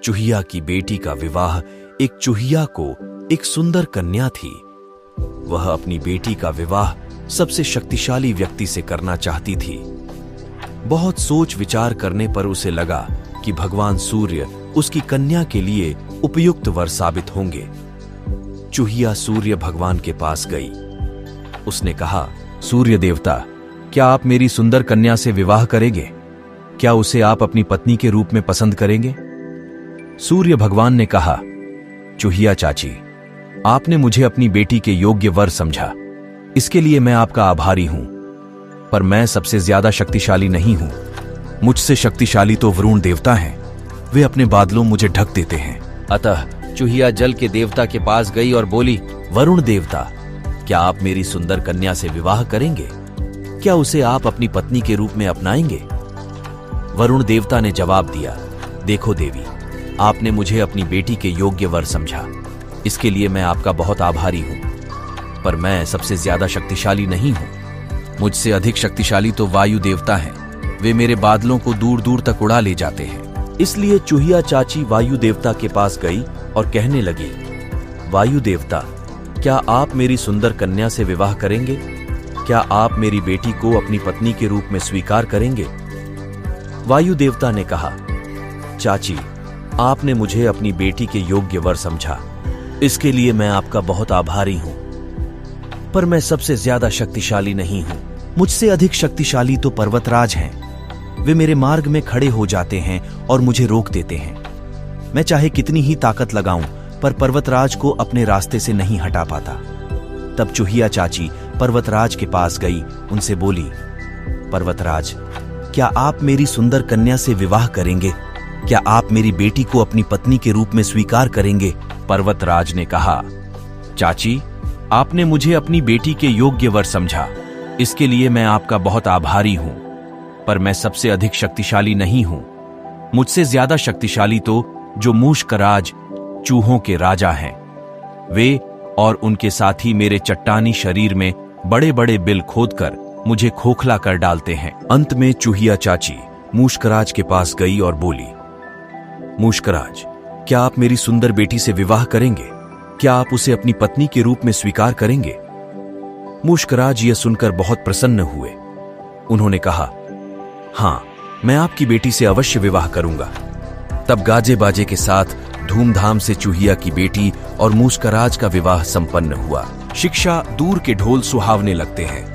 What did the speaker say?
चूहिया की बेटी का विवाह एक चूहिया को एक सुंदर कन्या थी। वह अपनी बेटी का विवाह सबसे शक्तिशाली व्यक्ति से करना चाहती थी। बहुत सोच विचार करने पर उसे लगा कि भगवान सूर्य उसकी कन्या के लिए उपयुक्त वर साबित होंगे। चूहिया सूर्य भगवान के पास गई। उसने कहा, सूर्य देवता, क्या आप मेरी सुंदर कन्या से विवाह करेंगे? क्या उसे आप अपनी पत्नी के रूप में पसंद करेंगे? सूर्य भगवान ने कहा, चूहिया चाची, आपने मुझे अपनी बेटी के योग्य वर समझा, इसके लिए मैं आपका आभारी हूं। पर मैं सबसे ज्यादा शक्तिशाली नहीं हूं। मुझसे शक्तिशाली तो वरुण देवता हैं। वे अपने बादलों मुझे ढक देते हैं। अतः चूहिया जल के देवता के पास गई और बोली, वरुण देवता, क्या आप मेरी सुंदर कन्या से विवाह करेंगे? क्या उसे आप अपनी पत्नी के रूप में अपनाएंगे? वरुण देवता ने जवाब दिया, देखो देवी, आपने मुझे अपनी बेटी के योग्य वर समझा, इसके लिए मैं आपका बहुत आभारी हूं। पर मैं सबसे ज्यादा शक्तिशाली नहीं हूं। मुझसे अधिक शक्तिशाली तो वायु देवता हैं। वे मेरे बादलों को दूर दूर तक उड़ा ले जाते हैं। इसलिए चूहिया चाची वायु देवता के पास गई और कहने लगी, वायु देवता, क्या आप मेरी सुंदर कन्या से विवाह करेंगे? क्या आप मेरी बेटी को अपनी पत्नी के रूप में स्वीकार करेंगे? वायु देवता ने कहा, चाची, आपने मुझे अपनी बेटी के योग्य वर समझा, इसके लिए मैं आपका बहुत आभारी हूं। पर मैं सबसे ज्यादा शक्तिशाली नहीं हूं। मुझसे अधिक शक्तिशाली तो पर्वतराज हैं। वे मेरे मार्ग में खड़े हो जाते हैं और मुझे रोक देते हैं। मैं चाहे कितनी ही ताकत लगाऊं, पर पर्वतराज को अपने रास्ते से नहीं हटा पाता। तब चूहिया चाची पर्वतराज के पास गई, उनसे बोली, पर्वतराज, क्या आप मेरी सुंदर कन्या से विवाह करेंगे? क्या आप मेरी बेटी को अपनी पत्नी के रूप में स्वीकार करेंगे? पर्वतराज ने कहा, चाची, आपने मुझे अपनी बेटी के योग्य वर समझा, इसके लिए मैं आपका बहुत आभारी हूं। पर मैं सबसे अधिक शक्तिशाली नहीं हूं। मुझसे ज्यादा शक्तिशाली तो जो मूषकराज, चूहों के राजा हैं, वे और उनके साथी मेरे चट्टानी शरीर में बड़े बड़े बिल खोदकर मुझे खोखला कर डालते हैं। अंत में चूहिया चाची मूषकराज के पास गई और बोली, मूषकराज, क्या आप मेरी सुंदर बेटी से विवाह करेंगे? क्या आप उसे अपनी पत्नी के रूप में स्वीकार करेंगे? मूषकराज यह सुनकर बहुत प्रसन्न हुए। उन्होंने कहा, हां, मैं आपकी बेटी से अवश्य विवाह करूंगा। तब गाजे बाजे के साथ धूमधाम से चूहिया की बेटी और मूषकराज का विवाह संपन्न हुआ। शिक्षा दूर के ढोल सुहावने लगते हैं।